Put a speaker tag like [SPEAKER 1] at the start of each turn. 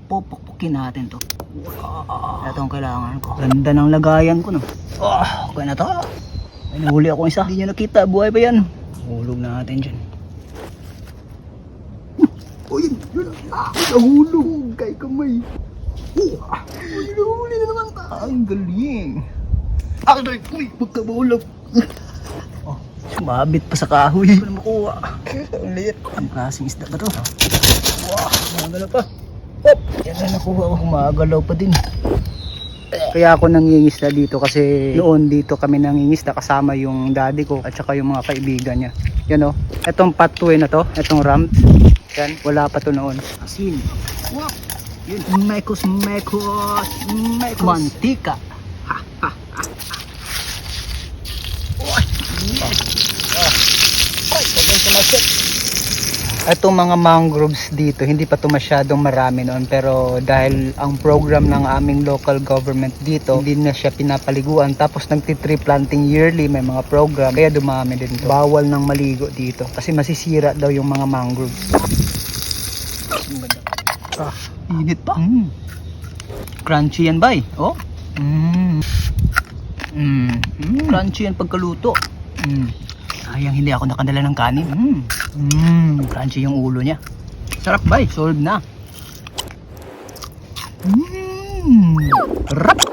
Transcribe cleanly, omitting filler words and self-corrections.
[SPEAKER 1] Pupukpukin natin to. Ito ang kailangan ko. Ganda ng lagayan ko, no? Okay na to. May nahuli ako isa. Hindi nyo nakita. Buhay pa yan. Hulog na natin dyan. Uy, yun. Nahulog. Kay kamay. Nahuli na naman ta. Ang galing. Uy, magkabulog. Sumabit pa sa kahoy. Hindi ko na makuha. Ang liit. Ang klaseng isda ba to? Magalaw pa. Yan na nakuha ko. Magalaw pa din. Kaya ako nangingisda dito kasi noon dito kami nangingisda kasama yung daddy ko at saka yung mga kaibigan niya. Yan o. Etong patway na to. Etong ramp. Yan. Wala pa to noon. Asin. Wow. Yun. Mekos. Mantika. Itong mga mangroves dito, hindi pa ito masyadong marami noon, pero dahil ang program ng aming local government dito, hindi na siya pinapaliguan, tapos nagti-tree planting yearly, may mga program, kaya dumami din ito. Bawal ng maligo dito, kasi masisira daw yung mga mangroves. Init pa. Crunchy yan, bay. Oh. Crunchy yan pagkaluto. Sayang hindi ako nakadala ng kanin. Crunchy yung ulo niya. Sarap bay, solve na. Rap.